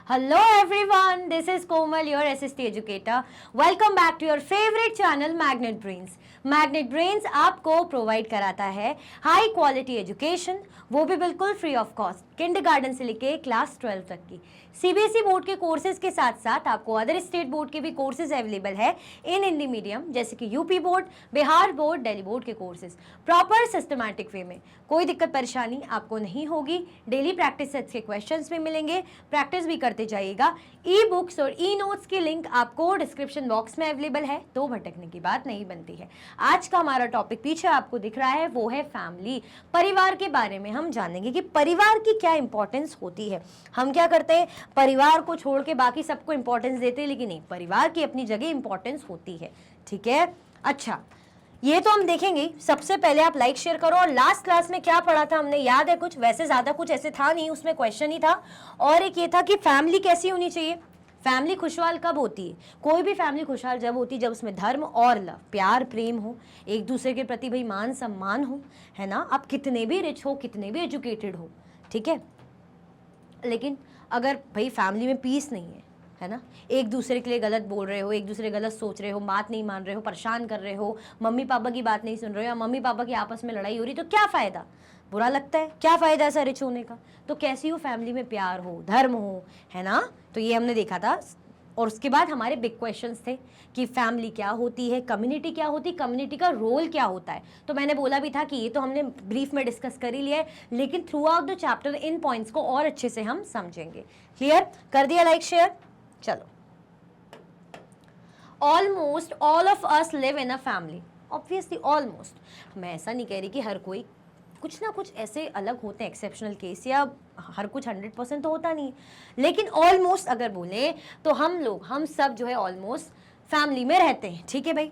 Hello everyone, this is Komal, your SST educator. Welcome back to your favorite channel Magnet Brains. Magnet brains आपको provide कराता है high quality education, वो भी बिल्कुल free of cost, kindergarten से लेके class 12 तक की। सीबीएसई बोर्ड के कोर्सेज के साथ साथ आपको अदर स्टेट बोर्ड के भी कोर्सेज अवेलेबल है इन हिंदी मीडियम, जैसे कि UP board, Bihar board, Delhi board के कोर्सेज प्रॉपर सिस्टमैटिक वे में। कोई दिक्कत परेशानी आपको नहीं होगी। डेली प्रैक्टिस सेट्स के क्वेश्चंस भी मिलेंगे, प्रैक्टिस भी करते जाइएगा। ई बुक्स और ई नोट्स की लिंक आपको डिस्क्रिप्शन बॉक्स में अवेलेबल है, तो भटकने की बात नहीं बनती है। आज का हमारा टॉपिक पीछे आपको दिख रहा है, वो है फैमिली। परिवार के बारे में हम जानेंगे कि परिवार की क्या इंपॉर्टेंस होती है। हम क्या करते हैं, परिवार को छोड़ के बाकी सबको इंपॉर्टेंस देते हैं, लेकिन नहीं, परिवार की अपनी जगह इंपॉर्टेंस होती है। ठीक है, अच्छा ये तो हम देखेंगे। सबसे पहले आप लाइक शेयर करो। और लास्ट क्लास में क्या पढ़ा था हमने, याद है कुछ? वैसे ज्यादा कुछ ऐसे था नहीं, उसमें क्वेश्चन ही था। और एक ये था कि फैमिली कैसी होनी चाहिए। फैमिली खुशहाल कब होती है? कोई भी फैमिली खुशहाल जब होती है जब उसमें धर्म और लव, प्यार प्रेम हो, एक दूसरे के प्रति भाई मान सम्मान हो, है ना। आप कितने भी रिच हो, कितने भी एजुकेटेड हो, ठीक है, लेकिन अगर भाई फैमिली में पीस नहीं है ना, एक दूसरे के लिए गलत बोल रहे हो, एक दूसरे गलत सोच रहे हो, बात नहीं मान रहे हो, परेशान कर रहे हो, मम्मी पापा की बात नहीं सुन रहे हो, या मम्मी पापा की आपस में लड़ाई हो रही, तो क्या फ़ायदा? बुरा लगता है, क्या फ़ायदा ऐसा रिच होने का? तो कैसी हो फैमिली में प्यार हो, धर्म हो, है ना। तो ये हमने देखा था। और उसके बाद हमारे बिग क्वेश्चंस थे कि फैमिली क्या होती है, कम्युनिटी क्या होती है, कम्युनिटी का रोल क्या होता है। तो मैंने बोला भी था कि ये तो हमने ब्रीफ में डिस्कस कर ही लिया है, लेकिन through out the chapter in points को और अच्छे से हम समझेंगे। क्लियर? कर दिया लाइक शेयर? चलो। Almost all of us live in a family. Obviously almost, मैं ऐसा नहीं कह रही कि हर कोई, कुछ ना कुछ ऐसे अलग होते हैं एक्सेप्शनल केस, या हर कुछ 100% तो होता नहीं, लेकिन ऑलमोस्ट अगर बोले तो हम सब जो है ऑलमोस्ट फैमिली में रहते हैं। ठीक है भाई।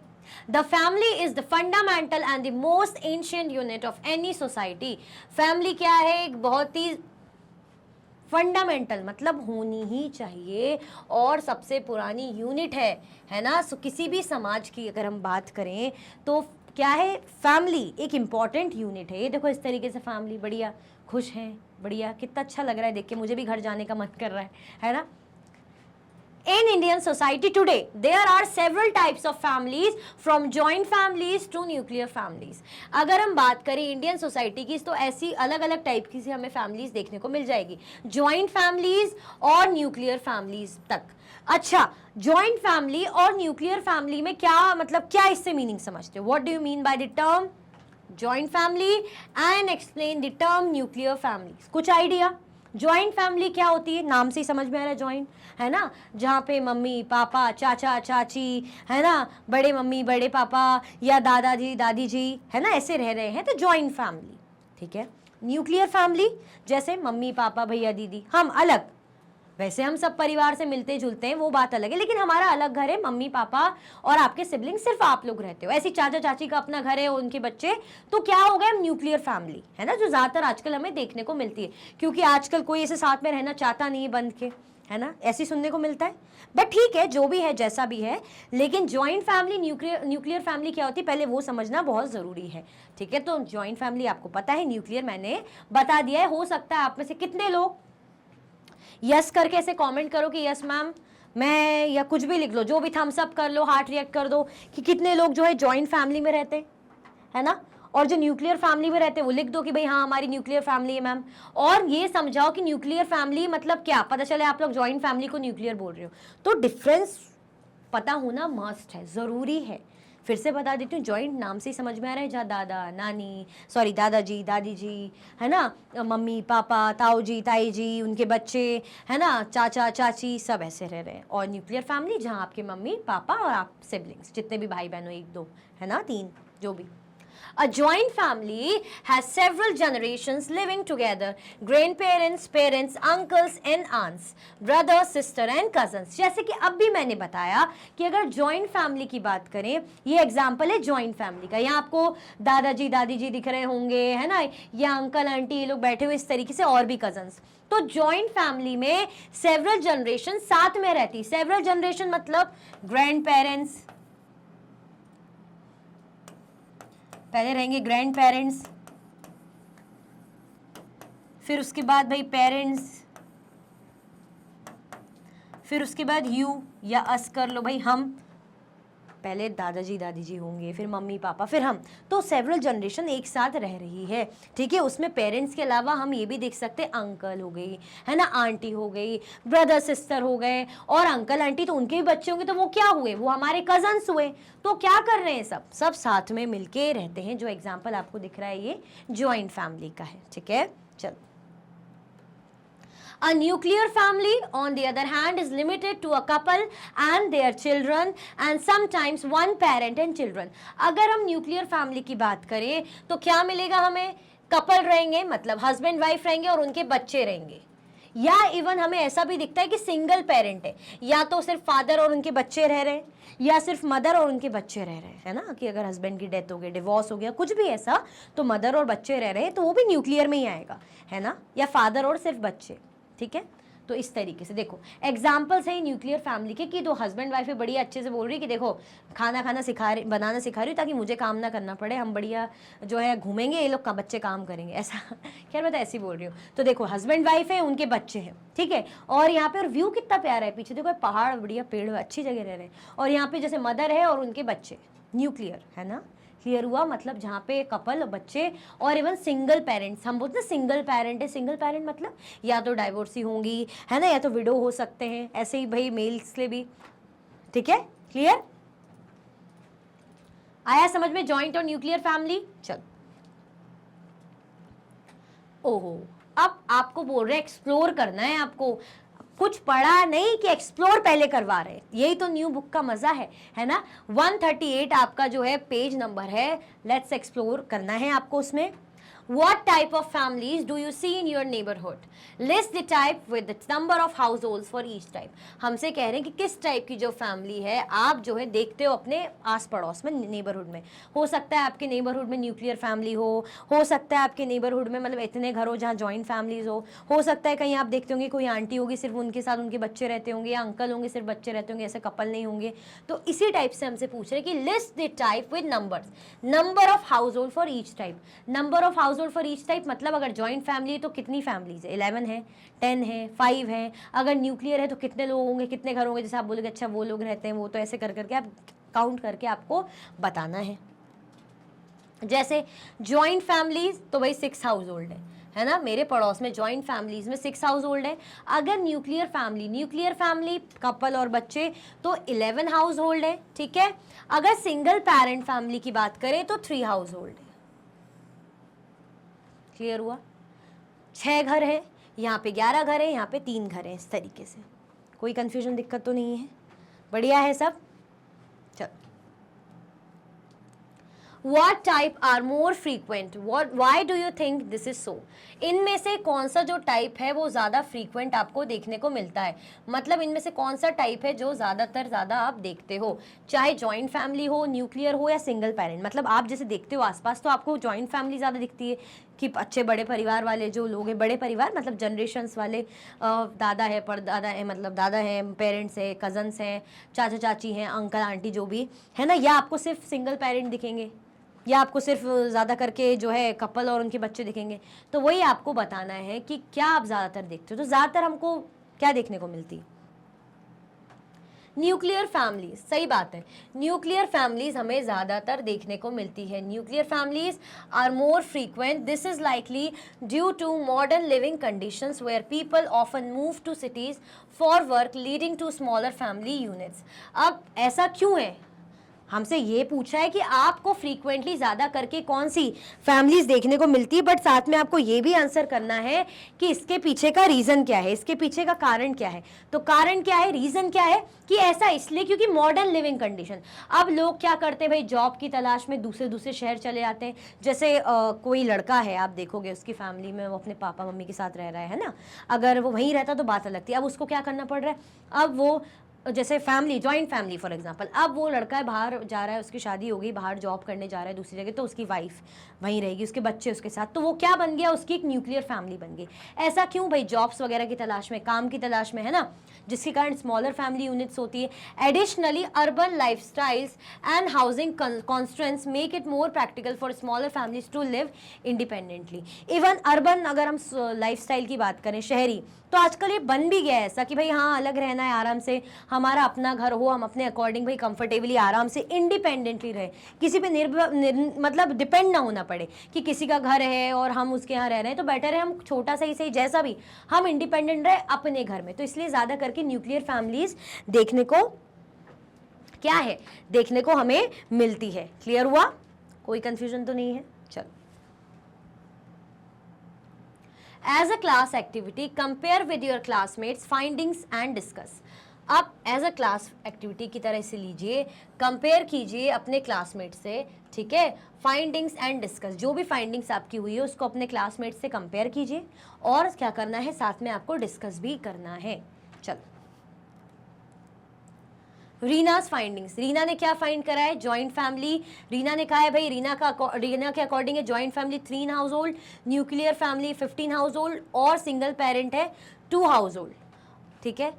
The family is the fundamental and the most ancient unit of any society. Family क्या है? एक बहुत ही फंडामेंटल, मतलब होनी ही चाहिए, और सबसे पुरानी यूनिट है ना। सो किसी भी समाज की अगर हम बात करें तो क्या है, फैमिली एक इंपॉर्टेंट यूनिट है। ये देखो इस तरीके से फैमिली, बढ़िया, खुश हैं, बढ़िया, कितना अच्छा लग रहा है देख के, मुझे भी घर जाने का मन कर रहा है ना। In Indian society today, there are several types of families, from joint families to nuclear families. अगर हम बात करें इंडियन सोसाइटी की, तो ऐसी अलग अलग टाइप की हमें फैमिलीज देखने को मिल जाएगी, जॉइंट फैमिलीज और न्यूक्लियर फैमिलीज तक। अच्छा, जॉइंट फैमिली और न्यूक्लियर फैमिली में क्या मतलब, क्या इससे मीनिंग समझते हो? What do you mean by the term joint family and explain the term nuclear families? कुछ आइडिया? जॉइंट फैमिली क्या होती है? नाम से ही समझ में आ रहा है, जॉइंट, है ना, जहाँ पे मम्मी पापा, चाचा चाची, है ना, बड़े मम्मी बड़े पापा, या दादाजी दादी जी, है ना, ऐसे रह रहे हैं, तो जॉइंट फैमिली। ठीक है। न्यूक्लियर फैमिली जैसे मम्मी पापा भैया दीदी, हम अलग, वैसे हम सब परिवार से मिलते जुलते हैं, वो बात अलग है, लेकिन हमारा अलग घर है, मम्मी पापा और आपके सिबलिंग, सिर्फ आप लोग रहते हो। ऐसी चाचा चाची का अपना घर है, उनके बच्चे, तो क्या हो गया, न्यूक्लियर फैमिली, है ना, जो ज्यादातर आजकल हमें देखने को मिलती है, क्योंकि आजकल कोई ऐसे साथ में रहना चाहता नहीं है बंद के, है ना, ऐसी सुनने को मिलता है। बट ठीक है, जो भी है जैसा भी है, लेकिन जॉइंट फैमिली न्यूक्लियर फैमिली क्या होती है, पहले वो समझना बहुत जरूरी है। ठीक है, तो जॉइंट फैमिली आपको पता है, न्यूक्लियर मैंने बता दिया है। हो सकता है आप में से कितने लोग यस करके ऐसे कमेंट करो कि यस मैम मैं, या कुछ भी लिख लो, जो भी थम्स अप कर लो, हार्ट रिएक्ट कर दो, कि कितने लोग जो है जॉइंट फैमिली में रहते हैं, है ना। और जो न्यूक्लियर फैमिली में रहते हैं वो लिख दो कि भाई हाँ हमारी न्यूक्लियर फैमिली है मैम। और ये समझाओ कि न्यूक्लियर फैमिली मतलब क्या, पता चले आप लोग जॉइंट फैमिली को न्यूक्लियर बोल रहे हो, तो डिफरेंस पता होना मस्ट है, जरूरी है। फिर से बता देती हूँ, जॉइंट नाम से ही समझ में आ रहा है, जहाँ दादा नानी, सॉरी दादाजी दादी जी, है ना, मम्मी पापा, ताऊ जी ताई जी, उनके बच्चे, है ना, चाचा चाची, सब ऐसे रह रहे हैं। और न्यूक्लियर फैमिली जहाँ आपके मम्मी पापा और आप सिबलिंग्स, जितने भी भाई बहन हो, एक दो, है ना, तीन, जो भी। A joint family has several generations living together. Grandparents, parents, uncles and aunts, brothers, sister and cousins. जैसे कि अब भी मैंने बताया कि अगर joint family की बात करें, ये एग्जाम्पल है joint family का। यहाँ आपको दादाजी दादी जी दिख रहे होंगे, है ना, या अंकल आंटी, ये लोग बैठे हुए इस तरीके से, और भी cousins। तो जॉइंट फैमिली में सेवरल जनरेशन साथ में रहती। सेवरल जनरेशन मतलब ग्रैंड पेरेंट्स, पहले रहेंगे ग्रैंड पेरेंट्स, फिर उसके बाद भाई पेरेंट्स, फिर उसके बाद यू या अस कर लो भाई, हम, पहले दादाजी दादी जी होंगे, फिर मम्मी पापा, फिर हम, तो सेवरल जनरेशन एक साथ रह रही है, ठीक है। उसमें पेरेंट्स के अलावा हम ये भी देख सकते हैं, अंकल हो गई, है ना, आंटी हो गई, ब्रदर सिस्टर हो गए, और अंकल आंटी तो उनके भी बच्चे होंगे, तो वो क्या हुए, वो हमारे कजन्स हुए। तो क्या कर रहे हैं, सब सब साथ में मिलके रहते हैं। जो एग्जाम्पल आपको दिख रहा है ये ज्वाइंट फैमिली का है, ठीक है। चल, A nuclear family, on the other hand, is limited to a couple and their children and sometimes one parent and children. अगर हम न्यूक्लियर फैमिली की बात करें तो क्या मिलेगा हमें, कपल रहेंगे, मतलब हस्बैंड वाइफ रहेंगे और उनके बच्चे रहेंगे, या इवन हमें ऐसा भी दिखता है कि सिंगल पेरेंट है, या तो सिर्फ फादर और उनके बच्चे रह रहे हैं, या सिर्फ मदर और उनके बच्चे रह रहे हैं, है ना, कि अगर हस्बैंड की डेथ हो गई, डिवोर्स हो गया, कुछ भी ऐसा, तो मदर और बच्चे रह रहे हैं, तो वो भी न्यूक्लियर में ही आएगा, है ना, या फादर और सिर्फ बच्चे, ठीक है। तो इस तरीके से देखो एग्जाम्पल्स है न्यूक्लियर फैमिली के, कि दो हस्बैंड वाइफ है, बढ़िया अच्छे से बोल रही है कि देखो खाना सिखा रही, बनाना सिखा रही हूँ ताकि मुझे काम ना करना पड़े, हम बढ़िया जो है घूमेंगे, ये लोग का बच्चे काम करेंगे, ऐसा खैर मैं तो ऐसे ही बोल रही हूँ। तो देखो हस्बैंड वाइफ है, उनके बच्चे हैं, ठीक है, और यहाँ पे और व्यू कितना प्यारा है, पीछे देखो पहाड़, बढ़िया पेड़, अच्छी जगह रह रहे हैं, और यहाँ पे जैसे मदर है और उनके बच्चे, न्यूक्लियर, है ना, क्लियर हुआ, मतलब जहाँ पे कपल, बच्चे, और इवन सिंगल पेरेंट्स, हम बोलते हैं सिंगल पेरेंट है, सिंगल पेरेंट मतलब या तो डाइवोर्सी होंगी, है ना, या तो विडो हो सकते हैं, ऐसे ही भाई मेल्स के भी, ठीक है, क्लियर आया समझ में, जॉइंट और न्यूक्लियर फैमिली। चल, ओहो, अब आपको बोल रहे एक्सप्लोर करना है, आपको कुछ पढ़ा नहीं कि एक्सप्लोर पहले करवा रहे, यही तो न्यू बुक का मजा है ना। 138 आपका जो है पेज नंबर है, लेट्स एक्सप्लोर करना है आपको उसमें। What type of families do you see in your neighborhood? List the type with the number of households for each type. हमसे कह रहे हैं कि किस टाइप की जो फैमिली है आप जो है देखते हो अपने आस पड़ोस में, नेबरहुड में। हो सकता है आपके नेबरहुड में न्यूक्लियर फैमिली हो सकता है आपके नेबरहुड में मतलब इतने घर हो जहाँ जॉइंट फैमिलीज हो सकता है कहीं आप देखते होंगे कोई आंटी होगी सिर्फ उनके साथ उनके बच्चे रहते होंगे, या अंकल होंगे सिर्फ बच्चे रहते होंगे, ऐसे कपल नहीं होंगे। तो इसी टाइप से हमसे पूछ रहे कि list the type with numbers, number of house hold for each type. Number of house hold for each type मतलब अगर जॉइंट फैमिली है तो कितनी फैमिलीज है, 11 है, 10 है, 5 है। अगर न्यूक्लियर है तो कितने लोग होंगे, कितने घर होंगे, जैसे आप बोलोगे अच्छा वो लोग रहते हैं वो, तो ऐसे कर करके आप काउंट करके आपको बताना है। जैसे जॉइंट फैमिलीज तो भाई 6 हाउस होल्ड है ना, मेरे पड़ोस में जॉइंट फैमिलीज में 6 हाउस होल्ड है। अगर न्यूक्लियर फैमिली कपल और बच्चे तो 11 हाउस होल्ड है, ठीक है। अगर सिंगल पेरेंट फैमिली की बात करें तो 3 हाउस होल्ड है। क्लियर हुआ, 6 घर है, यहाँ पे 11 घर है, यहाँ पे 3 घर है, इस तरीके से। कोई कंफ्यूजन दिक्कत तो नहीं है, बढ़िया है सब। चल, What type are more frequent? Why do you think this is so? इनमें से कौन सा जो टाइप है वो ज़्यादा फ्रीक्वेंट आपको देखने को मिलता है, मतलब इनमें से कौन सा टाइप है जो ज़्यादा आप देखते हो, चाहे जॉइंट फैमिली हो, न्यूक्लियर हो या सिंगल पेरेंट। मतलब आप जैसे देखते हो आसपास तो आपको जॉइंट फैमिली ज़्यादा दिखती है कि अच्छे बड़े परिवार वाले जो लोग हैं, बड़े परिवार मतलब जनरेशन्स वाले, दादा है, परदादा है, मतलब दादा है, पेरेंट्स है, कजन्स हैं, चाचा चाची हैं, अंकल आंटी जो भी है ना, या आपको सिर्फ सिंगल पेरेंट दिखेंगे, या आपको सिर्फ ज़्यादा करके जो है कपल और उनके बच्चे दिखेंगे। तो वही आपको बताना है कि क्या आप ज़्यादातर देखते हो। तो ज़्यादातर हमको क्या देखने को मिलती है, न्यूक्लियर फैमिलीज। सही बात है, न्यूक्लियर फैमिलीज हमें ज़्यादातर देखने को मिलती है। Nuclear families are more frequent. This is likely due to modern living conditions where people often move to cities for work leading to smaller family units. अब ऐसा क्यों है, हमसे ये पूछा है कि आपको फ्रीक्वेंटली ज़्यादा करके कौन सी फैमिलीज देखने को मिलती है, बट साथ में आपको ये भी आंसर करना है कि इसके पीछे का रीज़न क्या है, इसके पीछे का कारण क्या है। तो कारण क्या है, रीज़न क्या है कि ऐसा इसलिए क्योंकि मॉडर्न लिविंग कंडीशन। अब लोग क्या करते हैं भाई, जॉब की तलाश में दूसरे शहर चले जाते हैं। जैसे कोई लड़का है, आप देखोगे उसकी फैमिली में वो अपने पापा मम्मी के साथ रह रहा है ना, अगर वो वहीं रहता तो बात अलग थी। अब उसको क्या करना पड़ रहा है, अब वो जैसे family, joint family for example, अब वो लड़का है बाहर जा रहा है, उसकी शादी हो गई, बाहर जॉब करने जा रहा है दूसरी जगह, तो उसकी वाइफ वहीं रहेगी, उसके बच्चे उसके साथ, तो वो क्या बन गया, उसकी एक न्यूक्लियर फैमिली बन गई। ऐसा क्यों भाई, जॉब्स वगैरह की तलाश में, काम की तलाश में, है ना, जिसके कारण स्मॉलर फैमिली यूनिट्स होती है। Additionally urban lifestyles and housing constraints make it more practical for smaller families to live independently. Even urban, अगर हम लाइफस्टाइल की बात करें, शहरी, तो आजकल ये बन भी गया है ऐसा कि भाई हाँ अलग रहना है आराम से, हमारा अपना घर हो, हम अपने अकॉर्डिंग भाई कंफर्टेबली आराम से इंडिपेंडेंटली रहे, किसी पे मतलब डिपेंड ना होना पड़े कि किसी का घर है और हम उसके यहाँ रह रहे हैं, तो बेटर है हम छोटा सा ही सही जैसा भी हम इंडिपेंडेंट रहे अपने घर में। तो इसलिए ज़्यादा करके न्यूक्लियर फैमिलीज देखने को क्या है, देखने को हमें मिलती है। क्लियर हुआ, कोई कंफ्यूजन तो नहीं है? चलो, as a class activity compare with your classmates findings and discuss. आप एज अ क्लास एक्टिविटी की तरह से लीजिए, कंपेयर कीजिए अपने क्लासमेट से, ठीक है, फाइंडिंग्स एंड डिस्कस, जो भी फाइंडिंग्स आपकी हुई है उसको अपने क्लासमेट से कंपेयर कीजिए, और क्या करना है, साथ में आपको डिस्कस भी करना है। चलो, रीना's फाइंडिंग्स, रीना ने क्या फाइंड करा है, जॉइंट फैमिली। रीना ने कहा है भाई रीना के अकॉर्डिंग है joint family 3 house hold, nuclear family 15 house hold, और सिंगल पेरेंट है 2 हाउस होल्ड। ठीक है,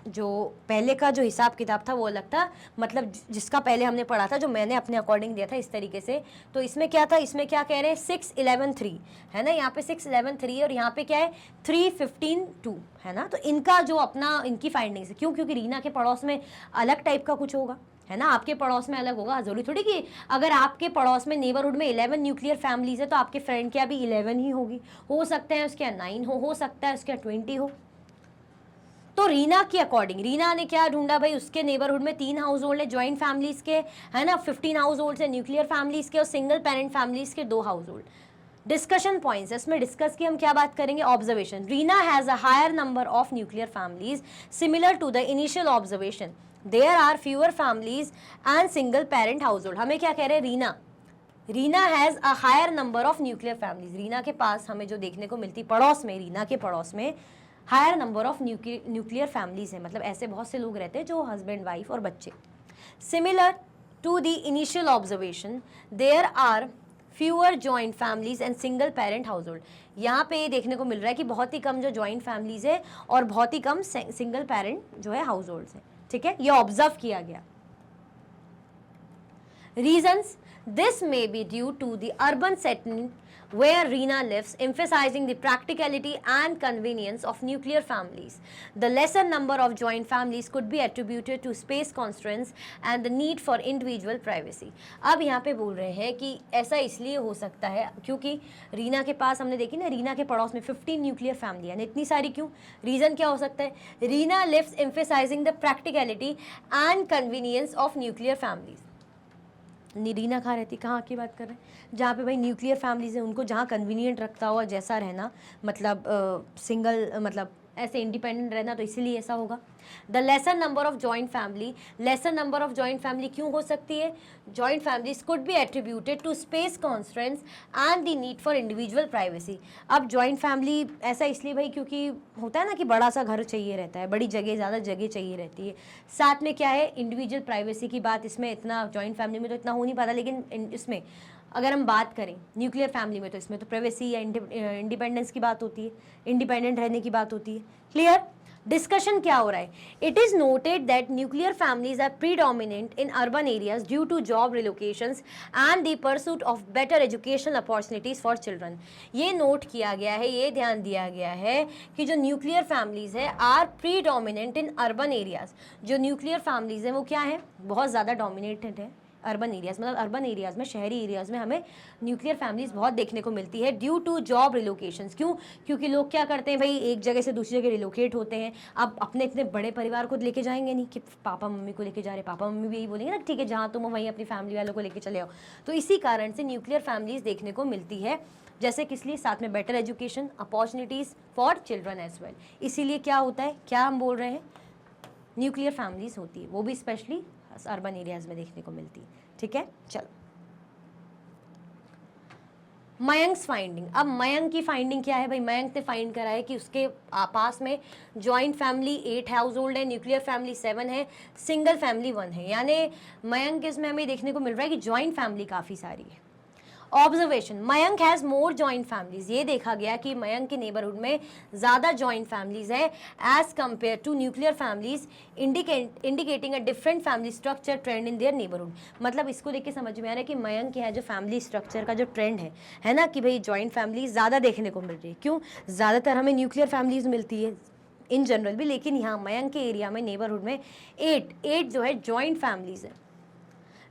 जो पहले का जो हिसाब किताब था वो अलग था, मतलब जिसका पहले हमने पढ़ा था, जो मैंने अपने अकॉर्डिंग दिया था इस तरीके से। तो इसमें क्या था, इसमें क्या कह रहे हैं, 6 11 3 है ना, यहाँ पे 6 11 3 और यहाँ पे क्या है 3 15 2 है ना। तो इनका जो अपना इनकी फाइंडिंग्स है, क्यों, क्योंकि रीना के पड़ोस में अलग टाइप का कुछ होगा, है ना, आपके पड़ोस में अलग होगा। जरूरी थोड़ी कि अगर आपके पड़ोस में नेबरहुड में 11 न्यूक्लियर फैमिलीज है तो आपके फ्रेंड क्या भी 11 ही होगी, हो सकता है उसके 9 हो सकता है उसके 20 हो। तो रीना के अकॉर्डिंग रीना ने क्या ढूंढा भाई, उसके नेबरहुड में 3 हाउस होल्ड है जॉइंट फैमिलीज के, है ना, 15 हाउस होल्ड है न्यूक्लियर फैमिलीज के, और सिंगल पेरेंट फैमिलीज के 2 हाउस होल्ड। डिस्कशन पॉइंट्स, इसमें डिस्कस की हम क्या बात करेंगे, observation. Reena has a higher number of nuclear families similar to the initial observation, there are fewer families and single parent household. हमें क्या कह रहे हैं, Reena has a higher number of nuclear families. Reena के पास हमें जो देखने को मिलती, पड़ोस में, रीना के पड़ोस में higher number of nuclear families है, मतलब ऐसे बहुत से लोग रहते हैं जो हस्बैंड वाइफ और बच्चे। Similar to the initial observation there are fewer joint families and single parent household. यहाँ पे ये देखने को मिल रहा है कि बहुत ही कम जो जॉइंट फैमिलीज है और बहुत ही कम सिंगल पेरेंट जो है हाउस होल्ड है। ठीक है, ये ऑब्जर्व किया गया। Reasons, this may be due to the urban setting where Reena lives, emphasizing the practicality and convenience of nuclear families. The lesser number of joint families could be attributed to space constraints and the need for individual privacy. अब यहाँ पे बोल रहे हैं कि ऐसा इसलिए हो सकता है क्योंकि रीना के पास, हमने देखी ना, रीना के पड़ोस में 15 न्यूक्लियर फैमिली है, इतनी सारी क्यों, रीज़न क्या हो सकता है, Reena lives emphasizing the practicality and convenience of nuclear families. Reena कहाँ रहती, कहाँ की बात कर रहे हैं, जहाँ पे भाई न्यूक्लियर फैमिलीज हैं, उनको जहाँ कन्वीनियंट रखता हुआ जैसा रहना, मतलब सिंगल, मतलब ऐसे इंडिपेंडेंट रहना, तो इसीलिए ऐसा होगा। The lesser number of joint family, lesser number of joint family क्यों हो सकती है, joint families could be attributed to space constraints and the need for individual privacy. अब जॉइंट फैमिली ऐसा इसलिए भाई क्योंकि होता है ना कि बड़ा सा घर चाहिए रहता है, बड़ी जगह, ज़्यादा जगह चाहिए रहती है, साथ में क्या है इंडिविजुअल प्राइवेसी की बात, इसमें इतना जॉइंट फैमिली में तो इतना हो नहीं पाता, लेकिन इसमें अगर हम बात करें न्यूक्लियर फैमिली में तो इसमें तो प्राइवेसी या इंडिपेंडेंस की बात होती है, इंडिपेंडेंट रहने की बात होती है। क्लियर, डिस्कशन क्या हो रहा है, it is noted that nuclear families are predominant in urban areas due to job relocations and the pursuit of better educational opportunities for children. ये नोट किया गया है, ये ध्यान दिया गया है कि जो न्यूक्लियर फैमिलीज है are predominant in urban areas, जो न्यूक्लियर फैमिलीज हैं वो क्या है, बहुत ज़्यादा डोमिनेटेड है अर्बन एरियाज़, मतलब अर्बन एरियाज़ में, शहरी एरियाज़ में हमें न्यूक्लियर फैमिलीज़ बहुत देखने को मिलती है ड्यू टू जॉब रिलोकेशंस। क्यों, क्योंकि लोग क्या करते हैं भाई, एक जगह से दूसरी जगह रिलोकेट होते हैं। अब अपने इतने बड़े परिवार को लेके जाएंगे नहीं कि पापा मम्मी को लेके जा रहे, पापा मम्मी भी यही बोलेंगे ना ठीक है जहाँ तुम हो वहीं अपनी फैमिली वालों को लेके चले आओ। तो इसी कारण से न्यूक्लियर फैमिलीज़ देखने को मिलती है, जैसे किस लिए, साथ में better education opportunities for children as well. इसीलिए क्या होता है, क्या हम बोल रहे हैं, न्यूक्लियर फैमिलीज़ होती है, वो भी स्पेशली अर्बन एरियाज़ में देखने को मिलती है। ठीक है, चलो मयंक्स फाइंडिंग, अब मयंक की फाइंडिंग क्या है भाई, मयंक ने फाइंड करा है कि उसके पास में जॉइंट फैमिली 8 हाउस होल्ड है, न्यूक्लियर फैमिली 7 है, सिंगल फैमिली 1 है, यानी मयंक इसमें हमें देखने को मिल रहा है कि जॉइंट फैमिली काफ़ी सारी है। Observation, Mayank has more joint families, ये देखा गया कि मयंक के नेबरहुड में ज़्यादा जॉइंट फैमिलीज है as compare to nuclear families, indicating a different family structure trend in their neighbourhood. मतलब इसको देख के समझ में आ रहा है कि मयंक के यहाँ जो फैमिली स्ट्रक्चर का जो ट्रेंड है ना, कि भाई जॉइंट फैमिली ज़्यादा देखने को मिल रही है। क्यों? ज़्यादातर हमें न्यूक्लियर फैमिलीज मिलती है इन जनरल भी, लेकिन यहाँ मयंक के एरिया में नेबरहुड में 8 जो है जॉइंट फैमिलीज है।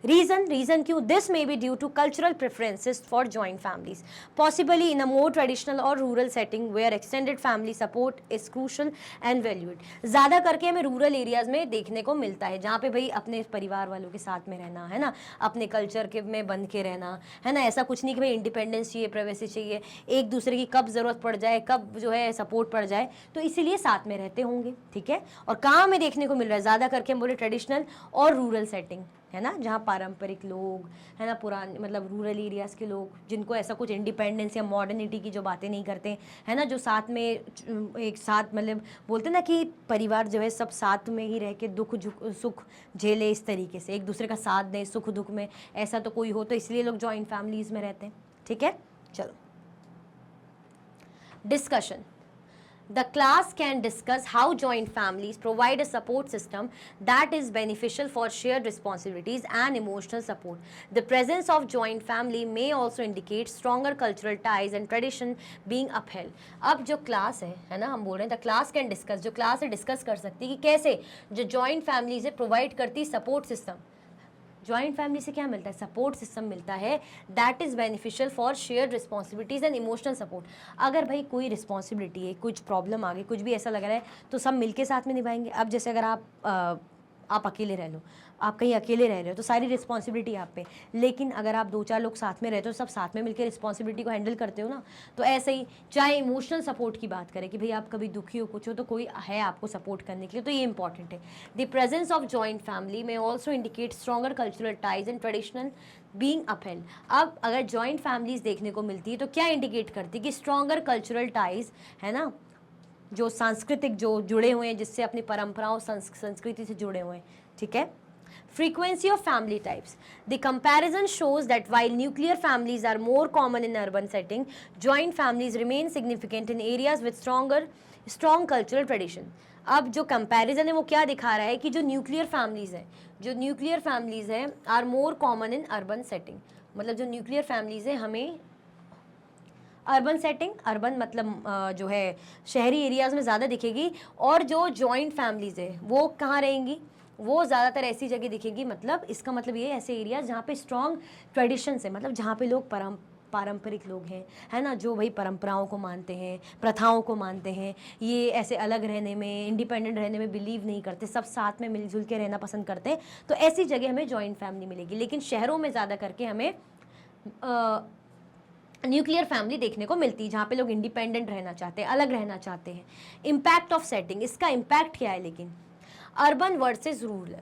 रीजन क्यों? This may be due to cultural preferences for joint families, possibly in a more traditional और rural setting where extended family support is crucial and valued. ज़्यादा करके हमें रूरल एरियाज में देखने को मिलता है, जहाँ पे भाई अपने परिवार वालों के साथ में रहना है ना, अपने कल्चर के में बंध के रहना है ना, ऐसा कुछ नहीं कि भाई इंडिपेंडेंस चाहिए, प्राइवेसी चाहिए, एक दूसरे की कब ज़रूरत पड़ जाए, कब जो है सपोर्ट पड़ जाए, तो इसीलिए साथ में रहते होंगे। ठीक है, और कहाँ हमें देखने को मिल रहा है ज़्यादा करके, हम बोले ट्रेडिशनल और रूरल सेटिंग है ना, जहाँ पारंपरिक लोग है ना, पुराने मतलब रूरल एरियाज़ के लोग, जिनको ऐसा कुछ इंडिपेंडेंस या मॉडर्निटी की जो बातें नहीं करते है ना, जो साथ में एक साथ मतलब बोलते ना कि परिवार जो है सब साथ में ही रह के दुख सुख झेले, इस तरीके से एक दूसरे का साथ दें सुख दुख में, ऐसा तो कोई हो, तो इसलिए लोग जॉइंट फैमिलीज़ में रहते हैं। ठीक है, चलो discussion. The class can discuss how joint families provide a support system that is beneficial for shared responsibilities and emotional support. The presence of joint family may also indicate stronger cultural ties and tradition being upheld. अब जो class है ना, हम बोल रहे हैं the class can discuss, जो class है डिस्कस कर सकती है कि कैसे जो जॉइंट फैमिली से प्रोवाइड करती सपोर्ट सिस्टम, जॉइंट फैमिली से क्या मिलता है? सपोर्ट सिस्टम मिलता है that is beneficial for shared responsibilities and emotional support. अगर भाई कोई रिस्पॉन्सिबिलिटी है, कुछ प्रॉब्लम आ गई, कुछ भी ऐसा लग रहा है, तो सब मिलके साथ में निभाएंगे। अब जैसे अगर आप अकेले रह लो, आप कहीं अकेले रह रहे हो तो सारी रिस्पॉन्सिबिलिटी आप पे, लेकिन अगर आप 2-4 लोग साथ में रहते हो, सब साथ में मिलकर रिस्पॉन्सिबिलिटी को हैंडल करते हो ना, तो ऐसे ही चाहे इमोशनल सपोर्ट की बात करें कि भाई आप कभी दुखी हो कुछ हो तो कोई है आपको सपोर्ट करने के लिए, तो ये इंपॉर्टेंट है। The presence of joint family may also indicate stronger cultural ties and traditional being upheld. अब अगर जॉइंट फैमिलीज देखने को मिलती है तो क्या इंडिकेट करती है कि स्ट्रॉगर कल्चरल टाइज है ना, जो सांस्कृतिक जो जुड़े हुए हैं, जिससे अपनी परंपराओं संस्कृति से जुड़े हुए हैं। ठीक है, frequency of family types. The comparison shows that while nuclear families are more common in urban setting, joint families remain significant in areas with strong cultural tradition. अब जो कंपैरिजन है वो क्या दिखा रहा है कि जो न्यूक्लियर फैमिलीज हैं are more common in urban setting, मतलब जो न्यूक्लियर फैमिलीज हैं हमें अर्बन सेटिंग, अर्बन मतलब जो है शहरी एरियाज़ में ज़्यादा दिखेगी, और जो जॉइंट फैमिलीज़ है वो कहाँ रहेंगी? वो ज़्यादातर ऐसी जगह दिखेगी, मतलब इसका मतलब ये ऐसे एरिया जहाँ पे स्ट्रॉन्ग ट्रेडिशंस है, मतलब जहाँ पे लोग पारंपरिक लोग हैं है ना, जो भाई परंपराओं को मानते हैं, प्रथाओं को मानते हैं, ये ऐसे अलग रहने में, इंडिपेंडेंट रहने में बिलीव नहीं करते, सब साथ में मिलजुल के रहना पसंद करते हैं, तो ऐसी जगह हमें जॉइंट फैमिली मिलेगी। लेकिन शहरों में ज़्यादा करके हमें न्यूक्लियर फैमिली देखने को मिलती है, जहाँ पे लोग इंडिपेंडेंट रहना चाहते हैं, अलग रहना चाहते हैं। इम्पैक्ट ऑफ सेटिंग, इसका इम्पैक्ट क्या है? लेकिन urban versus rural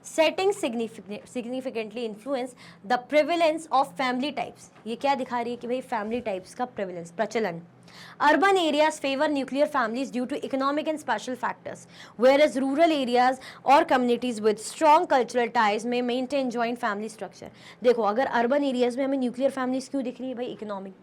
setting significantly influence the prevalence of family types. ये क्या दिखा रही है कि भाई फैमिली टाइप्स का प्रेवलेंस, प्रचलन। Urban areas favor nuclear families due to economic and spatial factors, whereas rural areas or communities with strong cultural ties may maintain joint family structure. देखो, अगर अर्बन एरियाज में हमें न्यूक्लियर फैमिलीज क्यों दिख रही है भाई? इकोनॉमिक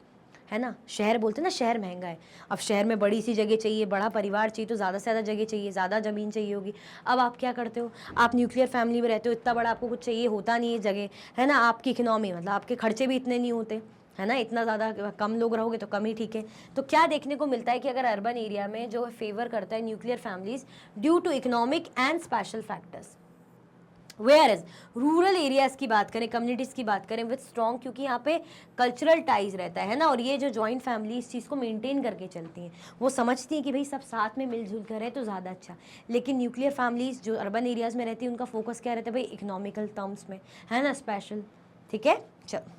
है ना, शहर बोलते हैं ना, शहर महंगा है, अब शहर में बड़ी सी जगह चाहिए, बड़ा परिवार चाहिए, तो ज़्यादा से ज़्यादा जगह चाहिए, ज़्यादा ज़मीन चाहिए होगी। अब आप क्या करते हो? आप न्यूक्लियर फैमिली में रहते हो, इतना बड़ा आपको कुछ चाहिए होता नहीं है जगह, है ना, आपकी इकोनॉमी मतलब आपके खर्चे भी इतने नहीं होते है ना, इतना ज़्यादा कम लोग रहोगे तो कम ही ठीक है। तो क्या देखने को मिलता है कि अगर अर्बन एरिया में जो फेवर करता है nuclear families due to economic and spatial factors, whereas rural areas की बात करें, कम्युनिटीज़ की बात करें विद स्ट्रॉन्ग, क्योंकि यहाँ पे कल्चरल टाइज रहता है ना, और ये जो जॉइंट फैमिली इस चीज़ को मेंटेन करके चलती हैं, वो समझती हैं कि भाई सब साथ में मिलजुल कर है तो ज़्यादा अच्छा। लेकिन न्यूक्लियर फैमिलीज जो अर्बन एरियाज़ में रहती है उनका फोकस क्या रहता है भाई? इकोनॉमिकल टर्म्स में है ना, स्पेशल। ठीक है, चलो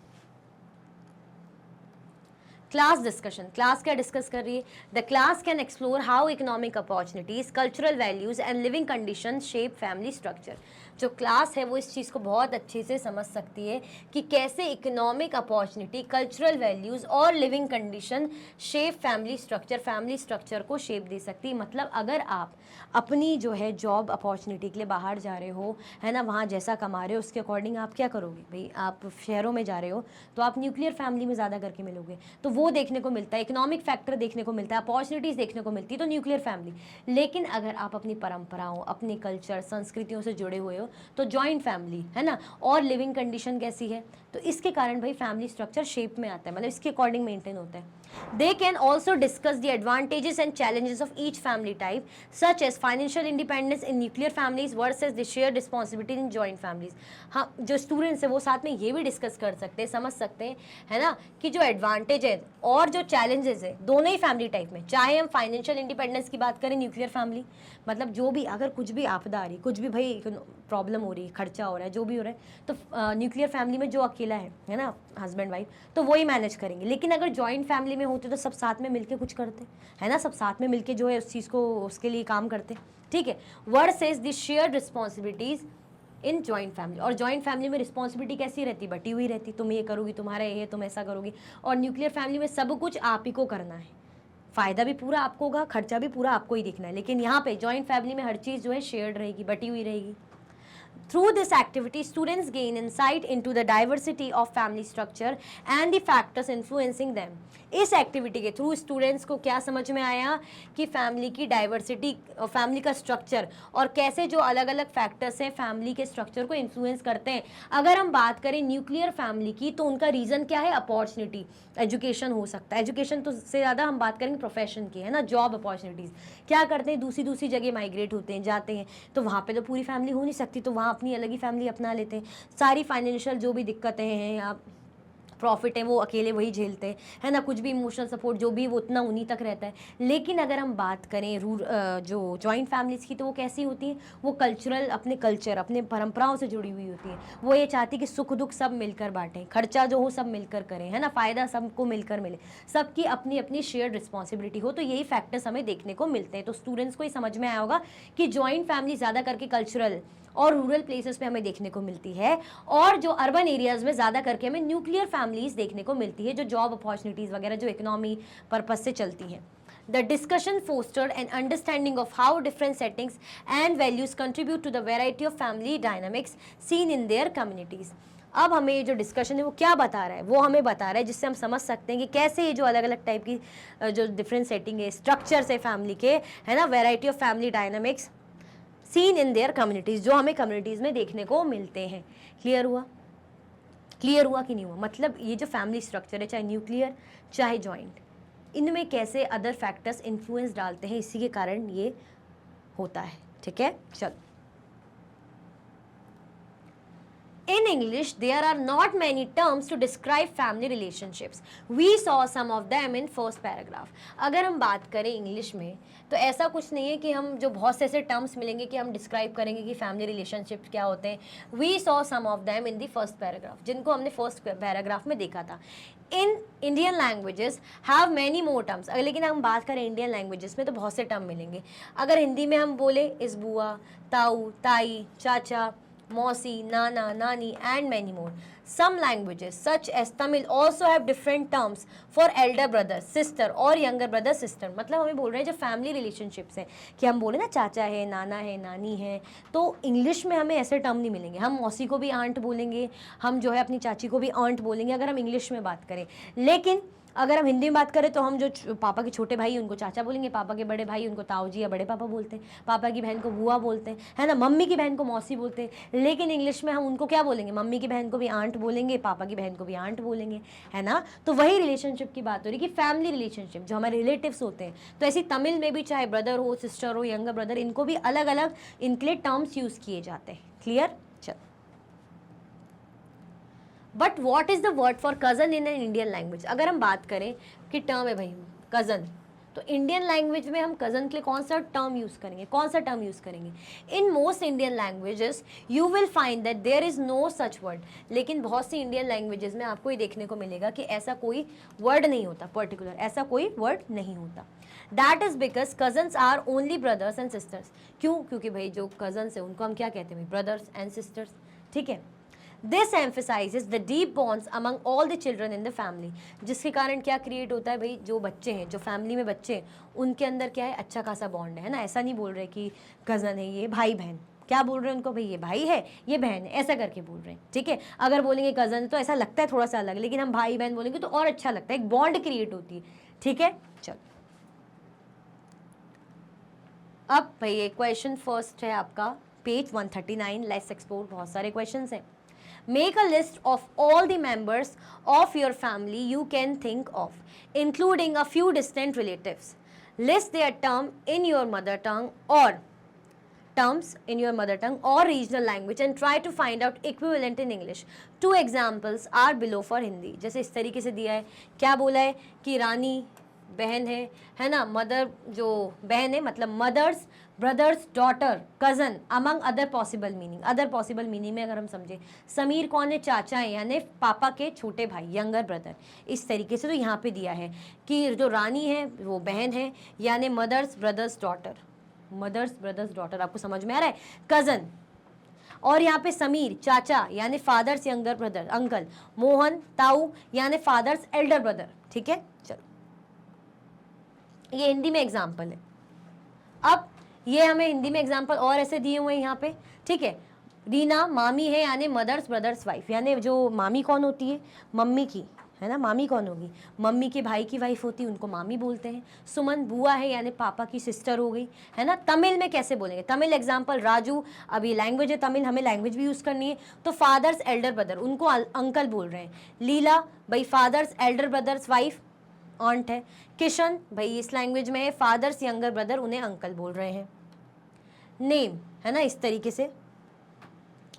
क्लास डिस्कशन। क्लास क्या डिस्कस कर रही है? The class can explore how economic opportunities, cultural values and living conditions shape family structure. जो क्लास है वो इस चीज़ को बहुत अच्छे से समझ सकती है कि कैसे इकोनॉमिक अपॉर्चुनिटी, कल्चरल वैल्यूज़ और living condition shape family structure को शेप दे सकती है। मतलब अगर आप अपनी जो है जॉब अपॉर्चुनिटी के लिए बाहर जा रहे हो, है ना, वहाँ जैसा कमा रहे हो उसके अकॉर्डिंग आप क्या करोगे भाई, आप शहरों में जा रहे हो तो आप न्यूक्लियर फैमिली में ज़्यादा करके मिलोगे, तो वो देखने को मिलता है, इकोनॉमिक फैक्टर देखने को मिलता है, अपॉर्चुनिटीज़ देखने को मिलती है, तो न्यूक्लियर फैमिली। लेकिन अगर आप अपनी परंपराओं, अपनी कल्चर, संस्कृतियों से जुड़े हुए हो तो जॉइंट फैमिली, है ना, और लिविंग कंडीशन कैसी है, तो इसके कारण भाई फैमिली स्ट्रक्चर शेप में आता है, मतलब इसके अकॉर्डिंग मेंटेन होता है। They can also discuss the advantages and challenges of each family type, such as financial independence in nuclear families versus the shared responsibility in joint families. हाँ, जो students है वो साथ में ये भी डिस्कस कर सकते हैं, समझ सकते हैं, है ना, कि जो एडवांटेज है और जो चैलेंजेस है दोनों ही फैमिली टाइप में, चाहे हम फाइनेंशियल इंडिपेंडेंस की बात करें, न्यूक्लियर फैमिली मतलब जो भी अगर कुछ भी आपदा आ रही, कुछ भी भाई प्रॉब्लम हो रही है, खर्चा हो रहा है, जो भी हो रहा है, तो न्यूक्लियर फैमिली में जो अकेला है ना, हस्बैंड वाइफ, तो वो ही मैनेज करेंगे। लेकिन अगर जॉइंट फैमिली में होते तो सब साथ में मिलके कुछ करते, है ना, सब साथ में मिलके जो है उस चीज़ को, उसके लिए काम करते, ठीक है। Versus the shared responsibilities in joint family, और जॉइंट फैमिली में रिस्पॉन्सिबिलिटी कैसी रहती, बटी हुई रहती, तुम ये करोगी, तुम्हारा ये, तुम ऐसा करोगी। और न्यूक्लियर फैमिली में सब कुछ आप ही को करना है, फ़ायदा भी पूरा आपको होगा, खर्चा भी पूरा आपको ही देखना है। लेकिन यहाँ पे जॉइंट फैमिली में हर चीज़ जो है शेयर्ड रहेगी, बटी हुई रहेगी। Through this activity, students gain insight into the diversity of family structure and the factors influencing them. इस एक्टिविटी के थ्रू स्टूडेंट्स को क्या समझ में आया कि फैमिली की डाइवर्सिटी, फैमिली का स्ट्रक्चर और कैसे जो अलग अलग फैक्टर्स हैं फैमिली के स्ट्रक्चर को इन्फ्लुएंस करते हैं। अगर हम बात करें न्यूक्लियर फैमिली की तो उनका रीज़न क्या है, अपॉर्चुनिटी, एजुकेशन हो सकता है, एजुकेशन तो से ज़्यादा हम बात करेंगे प्रोफेशन की, है ना, जॉब अपॉर्चुनिटीज़। क्या करते हैं, दूसरी जगह माइग्रेट होते हैं, जाते हैं, तो वहाँ पे तो पूरी फैमिली हो नहीं सकती, तो वहाँ अपनी अलग ही फैमिली अपना लेते हैं। सारी फाइनेंशियल जो भी दिक्कतें हैं, आप प्रॉफिट है वो अकेले वही झेलते हैं, है ना, कुछ भी इमोशनल सपोर्ट जो भी वो उतना उन्हीं तक रहता है। लेकिन अगर हम बात करें जो जॉइंट फैमिलीज़ की, तो वो कैसी होती हैं, वो कल्चरल, अपने कल्चर, अपने परंपराओं से जुड़ी हुई होती है। वो ये चाहती कि सुख दुख सब मिलकर बांटें, खर्चा जो हो सब मिलकर करें, है ना, फ़ायदा सबको मिलकर मिले, सबकी अपनी अपनी शेयर्ड रिस्पॉन्सिबिलिटी हो। तो यही फैक्टर्स हमें देखने को मिलते हैं। तो स्टूडेंट्स को ही समझ में आया होगा कि जॉइंट फैमिली ज़्यादा करके कल्चरल और रूरल प्लेसेस पे हमें देखने को मिलती है, और जो अर्बन एरियाज़ में ज़्यादा करके हमें न्यूक्लियर फैमिलीज़ देखने को मिलती है, जो जॉब अपॉर्चुनिटीज़ वगैरह जो इकोनॉमी पर्पस से चलती हैं। The discussion fostered an understanding of how different settings and values contribute to the variety of family dynamics seen in their communities. अब हमें ये जो डिस्कशन है वो क्या बता रहा है, वो हमें बता रहा है जिससे हम समझ सकते हैं कि कैसे ये जो अलग अलग टाइप की जो डिफरेंट सेटिंग है, स्ट्रक्चर्स है फैमिली के, है ना, variety of family dynamics seen in their communities, जो हमें कम्युनिटीज़ में देखने को मिलते हैं। क्लियर हुआ कि नहीं हुआ? मतलब ये जो फैमिली स्ट्रक्चर है, चाहे न्यूक्लियर चाहे जॉइंट, इनमें कैसे अदर फैक्टर्स इन्फ्लुएंस डालते हैं, इसी के कारण ये होता है। ठीक है, चलो। In English, there are not many terms to describe family relationships. We saw some of them in first paragraph. अगर हम बात करें इंग्लिश में तो ऐसा कुछ नहीं है कि हम जो बहुत से ऐसे टर्म्स मिलेंगे कि हम डिस्क्राइब करेंगे कि फैमिली रिलेशनशिप्स क्या होते हैं। We saw some of them in the first paragraph, जिनको हमने फर्स्ट पैराग्राफ में देखा था। In Indian languages have many more terms. लेकिन हम बात करें इंडियन लैंग्वेजेस में तो बहुत से टर्म मिलेंगे। अगर हिंदी में हम बोले इस बुआ, ताऊ, ताई, चाचा, मौसी, नाना, नानी and many more. Some languages such as Tamil also have different terms for elder brother, sister और younger brother, sister. मतलब हमें बोल रहे हैं जो फैमिली रिलेशनशिप्स हैं कि हम बोले ना चाचा है, नाना है, नानी है, तो इंग्लिश में हमें ऐसे टर्म नहीं मिलेंगे। हम मौसी को भी आंट बोलेंगे, हम जो है अपनी चाची को भी आंट बोलेंगे अगर हम इंग्लिश में बात करें। लेकिन अगर हम हिंदी में बात करें तो हम जो पापा के छोटे भाई उनको चाचा बोलेंगे, पापा के बड़े भाई उनको ताऊ जी या बड़े पापा बोलते हैं, पापा की बहन को बुआ बोलते हैं, है ना, मम्मी की बहन को मौसी बोलते हैं। लेकिन इंग्लिश में हम उनको क्या बोलेंगे, मम्मी की बहन को भी आंट बोलेंगे, पापा की बहन को भी आंट बोलेंगे, है ना। तो वही रिलेशनशिप की बात हो रही कि फैमिली रिलेशनशिप जो हमारे रिलेटिव्स होते हैं। तो ऐसी तमिल में भी चाहे ब्रदर हो, सिस्टर हो, यंगर ब्रदर, इनको भी अलग अलग इनके लिए टर्म्स यूज़ किए जाते हैं। Clear? But what is the word for cousin in an Indian language? अगर हम बात करें कि टर्म है भाई कज़न, तो इंडियन लैंग्वेज में हम कज़न के लिए कौन सा टर्म यूज़ करेंगे, कौन सा टर्म यूज़ करेंगे? In most Indian languages you will find that there is no such word. लेकिन बहुत सी इंडियन लैंग्वेजेस में आपको ये देखने को मिलेगा कि ऐसा कोई वर्ड नहीं होता, पर्टिकुलर ऐसा कोई वर्ड नहीं होता। That is because cousins are only brothers and sisters. क्यों? क्योंकि भाई जो कजन्स है उनको हम क्या कहते हैं, ब्रदर्स एंड सिस्टर्स, ठीक है। This emphasises the deep bonds among all the children in the family, जिसके कारण क्या क्रिएट होता है भाई, जो बच्चे हैं, जो फैमिली में बच्चे हैं, उनके अंदर क्या है, अच्छा खासा बॉन्ड है ना। ऐसा नहीं बोल रहे कि कज़न है ये भाई बहन, क्या बोल रहे हैं उनको, भाई ये भाई है ये बहन है, ऐसा करके बोल रहे हैं, ठीक है। अगर बोलेंगे कज़न तो ऐसा लगता है थोड़ा सा अलग, लेकिन हम भाई बहन बोलेंगे तो और अच्छा लगता है, एक बॉन्ड क्रिएट होती है, ठीक है। चलो अब भाई ये क्वेश्चन फर्स्ट है आपका पेज 139, लेट्स एक्सप्लोर। बहुत सारे क्वेश्चंस हैं। Make a list of all the members of your family you can think of, including a few distant relatives. List their term in your mother tongue or terms in your mother tongue or regional language and try to find out equivalent in English. Two examples are below for Hindi. जैसे इस तरीके से दिया है, क्या बोला है कि रानी बहन है ना, मदर जो बहन है मतलब mother's, brother's, daughter, cousin, among other possible meaning. Other possible meaning में अगर हम समझे, समीर कौन है, चाचा है, यानी पापा के छोटे भाई, यंगर ब्रदर। इस तरीके से तो यहाँ पे दिया है कि जो रानी है वो बहन है, यानी mother's, brother's, daughter, mother's, brother's, daughter. आपको समझ में आ रहा है, कज़न। और यहाँ पे समीर चाचा यानी fathers younger brother, uncle. Mohan ताऊ यानी फादर्स एल्डर ब्रदर, ठीक है। चलो ये हिंदी में एग्जाम्पल है। अब ये हमें हिंदी में एग्जाम्पल और ऐसे दिए हुए हैं यहाँ पे, ठीक है। रीना मामी है यानी मदर्स ब्रदर्स वाइफ, यानी जो मामी कौन होती है, मम्मी की, है ना, मामी कौन होगी, मम्मी के भाई की वाइफ होती है, उनको मामी बोलते हैं। सुमन बुआ है यानी पापा की सिस्टर हो गई, है ना। तमिल में कैसे बोलेंगे, तमिल एग्जाम्पल राजू, अभी लैंग्वेज है तमिल, हमें लैंग्वेज भी यूज़ करनी है, तो फादर्स एल्डर ब्रदर, उनको अंकल बोल रहे हैं। लीला भाई father's elder brother's wife, aunt है। किशन भाई इस लैंग्वेज में है, फादर्स यंगर ब्रदर, उन्हें अंकल बोल रहे हैं। नेम है ना, इस तरीके से।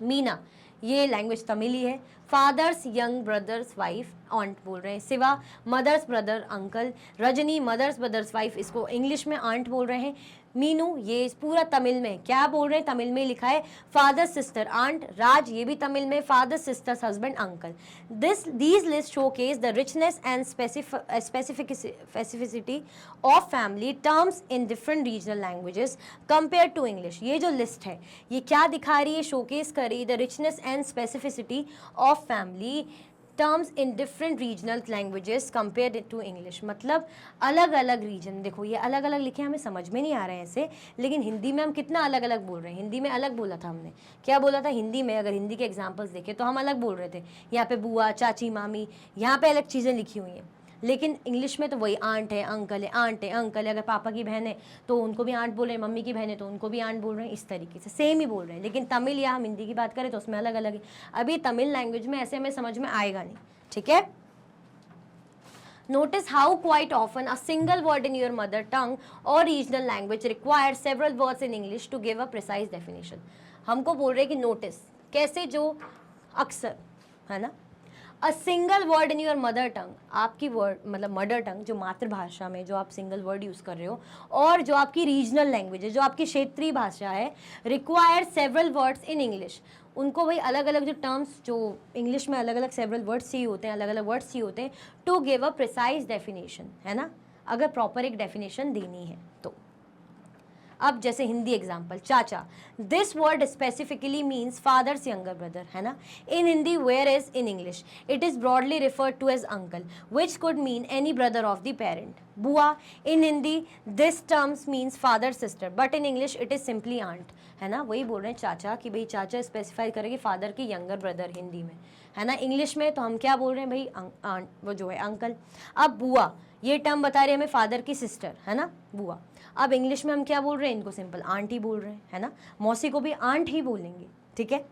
मीना ये लैंग्वेज तमिली है, father's young brother's wife, aunt बोल रहे हैं। शिवा मदर्स ब्रदर अंकल। रजनी मदर्स ब्रदर्स वाइफ, इसको इंग्लिश में आंट बोल रहे हैं। मीनू ये पूरा तमिल में क्या बोल रहे हैं, तमिल में लिखा है फादर सिस्टर आंट। राज ये भी तमिल में father sister's husband uncle. These list showcase the richness and specificity of family terms in different regional languages compare to English. ये जो लिस्ट है ये क्या दिखा रही है, शोकेस कर रही है the richness and specificity of family terms in different regional languages compared to English. मतलब अलग अलग रीजन, देखो ये अलग अलग लिखे, हमें समझ में नहीं आ रहे हैं ऐसे, लेकिन हिंदी में हम कितना अलग अलग बोल रहे हैं। हिंदी में अलग बोला था हमने, क्या बोला था हिंदी में, अगर हिंदी के एग्जाम्पल्स देखें तो हम अलग बोल रहे थे। यहाँ पे बुआ चाची मामी, यहाँ पे अलग चीज़ें लिखी हुई हैं, लेकिन इंग्लिश में तो वही आंट है अंकल है, आंट है अंकल है। अगर पापा की बहन है तो उनको भी आंट बोल रहे हैं, मम्मी की बहन है तो उनको भी आंट बोल रहे हैं, इस तरीके से सेम ही बोल रहे हैं। लेकिन तमिल या हम हिंदी की बात करें तो उसमें अलग अलग है। अभी तमिल लैंग्वेज में ऐसे हमें समझ में आएगा नहीं, ठीक है। Notice how quite often a single word in your mother tongue or regional language requires several words in English to give a precise definition. हमको बोल रहे हैं कि नोटिस कैसे, जो अक्सर है ना, a single word in your mother tongue, आपकी वर्ड मतलब मदर टंग जो मातृभाषा में जो आप सिंगल वर्ड यूज़ कर रहे हो, और जो आपकी रीजनल लैंग्वेज है जो आपकी क्षेत्रीय भाषा है, require several words in English. उनको भाई अलग अलग जो टर्म्स जो इंग्लिश में अलग अलग सेवरल वर्ड्स ही होते हैं, अलग अलग वर्ड्स ही होते हैं to give a precise definition, है ना, अगर प्रॉपर एक डेफिनेशन देनी है तो। अब जैसे हिंदी एग्जाम्पल, चाचा, this word specifically means father's younger brother, है ना। In Hindi whereas in English it is broadly referred to as uncle which could mean any brother of the parent. बुआ, in Hindi this terms means father sister but in English it is simply aunt, है ना। वही बोल रहे हैं चाचा कि भाई चाचा स्पेसिफाई करेंगे फादर की यंगर ब्रदर हिंदी में, है ना। इंग्लिश में तो हम क्या बोल रहे हैं भाई आंट, वो जो है अंकल। अब बुआ ये टर्म बता रहे हैं हमें फादर की सिस्टर, है ना, बुआ। अब इंग्लिश में हम क्या बोल रहे हैं, इनको सिंपल आंट ही बोल रहे हैं, है ना। मौसी को भी आंट ही बोलेंगे, ठीक है।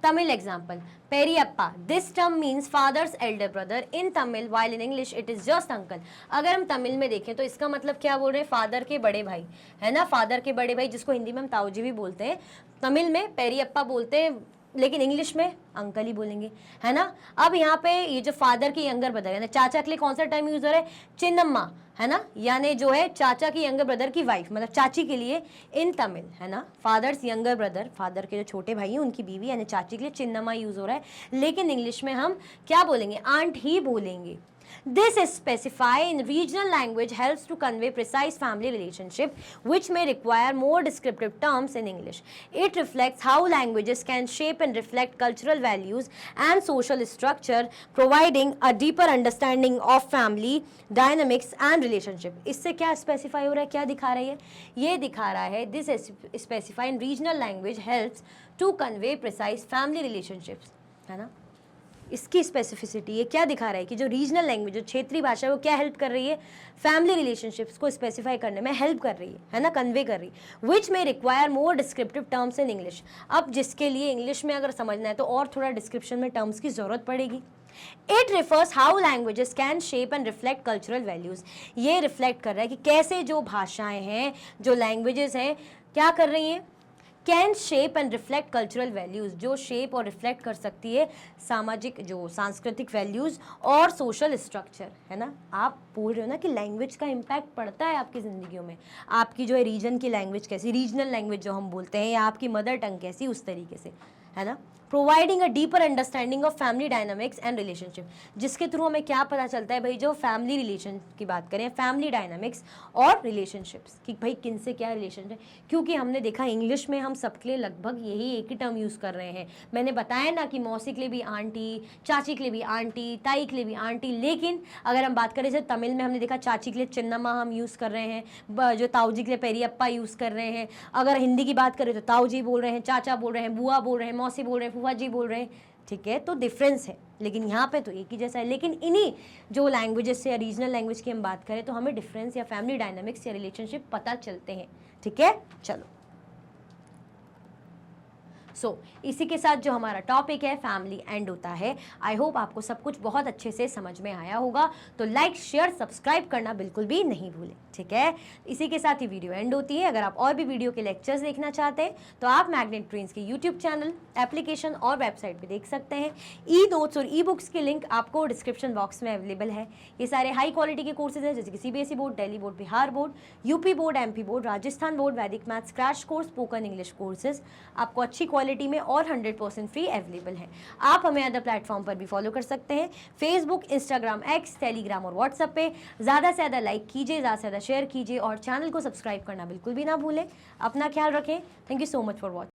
Tamil example, periyappa, this term means father's elder brother in Tamil while in English it is just uncle. अगर हम तमिल में देखें तो इसका मतलब क्या बोल रहे हैं, फादर के बड़े भाई, है ना, फादर के बड़े भाई, जिसको हिंदी में हम ताऊजी भी बोलते हैं, तमिल में पेरियप्पा बोलते हैं लेकिन इंग्लिश में अंकल ही बोलेंगे, है ना। अब यहाँ पे ये जो फादर की यंगर ब्रदर है ना, चाचा के लिए कौन सा टर्म यूज हो रहा है, चिन्नम्मा, है ना, यानी जो है चाचा की यंगर ब्रदर की वाइफ, मतलब चाची के लिए इन तमिल, है ना, फादर्स यंगर ब्रदर, फादर के जो छोटे भाई हैं उनकी बीवी यानी चाची के लिए चिन्नम्मा यूज हो रहा है। लेकिन इंग्लिश में हम क्या बोलेंगे, आंट ही बोलेंगे। This is specify in regional language helps to convey precise family relationship which may require more descriptive terms in English. It reflects how languages can shape and reflect cultural values and social structure, providing a deeper understanding of family dynamics and relationship. इससे क्या specify हो रहा है, क्या दिखा रही है, ये दिखा रहा है this is specify in regional language helps to convey precise family relationships, है ना। इसकी स्पेसिफिसिटी ये क्या दिखा रहा है कि जो रीजनल लैंग्वेज, जो क्षेत्रीय भाषा है, वो क्या हेल्प कर रही है, फैमिली रिलेशनशिप्स को स्पेसिफाई करने में हेल्प कर रही है ना, कन्वे कर रही है। विच में require more descriptive terms in English. अब जिसके लिए इंग्लिश में अगर समझना है तो और थोड़ा डिस्क्रिप्शन में टर्म्स की जरूरत पड़ेगी। It refers how languages can shape and reflect cultural values. ये रिफ्लेक्ट कर रहा है कि कैसे जो भाषाएं हैं, जो लैंग्वेजेस हैं, क्या कर रही हैं, can shape and reflect cultural values, जो शेप और रिफ्लेक्ट कर सकती है सामाजिक, जो सांस्कृतिक वैल्यूज़ और सोशल स्ट्रक्चर, है ना। आप बोल रहे हो ना कि लैंग्वेज का इम्पैक्ट पड़ता है आपकी ज़िंदगियों में, आपकी जो है रीजन की लैंग्वेज कैसी, रीजनल लैंग्वेज जो हम बोलते हैं, या आपकी मदर टंग कैसी, उस तरीके से, है ना। Providing a deeper understanding of family dynamics and relationship, जिसके थ्रू हमें क्या पता चलता है भाई, जो फैमिली रिलेशन की बात करें, फैमिली डायनामिक्स और रिलेशनशिप्स, कि भाई किन से क्या रिलेशन है। क्योंकि हमने देखा इंग्लिश में हम सबके लिए लगभग यही एक ही टर्म यूज़ कर रहे हैं। मैंने बताया ना कि मौसी के लिए भी आंटी, चाची के लिए भी आंटी, ताई के लिए भी आंटी। लेकिन अगर हम बात करें जैसे तमिल में हमने देखा चाची के लिए चिन्नम्मा हम यूज़ कर रहे हैं, जो ताऊ जी के लिए पेरियप्पा यूज़ कर रहे हैं। अगर हिंदी की बात करें तो ताऊ जी बोल रहे हैं, चाचा बोल रहे हैं, बुआ बोल रहे हैं, मौसी बोल रहे हैं, फूफा जी बोल रहे हैं, ठीक है। तो डिफरेंस है, लेकिन यहाँ पे तो एक ही जैसा है। लेकिन इन्हीं जो लैंग्वेजेस से या रीजनल लैंग्वेज की हम बात करें तो हमें डिफरेंस या फैमिली डायनामिक्स या रिलेशनशिप पता चलते हैं, ठीक है। चलो, इसी के साथ जो हमारा टॉपिक है फैमिली एंड होता है। आई होप आपको सब कुछ बहुत अच्छे से समझ में आया होगा। तो लाइक, शेयर, सब्सक्राइब करना बिल्कुल भी नहीं भूलें, ठीक है। इसी के साथ ही वीडियो एंड होती है। अगर आप और भी वीडियो के लेक्चर्स देखना चाहते हैं तो आप मैग्नेट ट्रेंड्स के यूट्यूब चैनल, एप्लीकेशन और वेबसाइट पर देख सकते हैं। ई नोट्स और ई बुक्स की लिंक आपको डिस्क्रिप्शन बॉक्स में अवेलेबल है। ये सारे हाई क्वालिटी के कोर्सेज हैं, जैसे कि CBSE board, Delhi board, Bihar board, UP board, MP board, Rajasthan board, वैदिक maths crash course, spoken English courses आपको अच्छी क्वालिटी में और 100% फ्री अवेलेबल है। आप हमें अदर प्लेटफॉर्म पर भी फॉलो कर सकते हैं, फेसबुक, इंस्टाग्राम, एक्स, टेलीग्राम और व्हाट्सएप पे। ज़्यादा से ज़्यादा लाइक कीजिए, ज़्यादा से ज़्यादा शेयर कीजिए और चैनल को सब्सक्राइब करना बिल्कुल भी ना भूलें। अपना ख्याल रखें। Thank you so much for watching.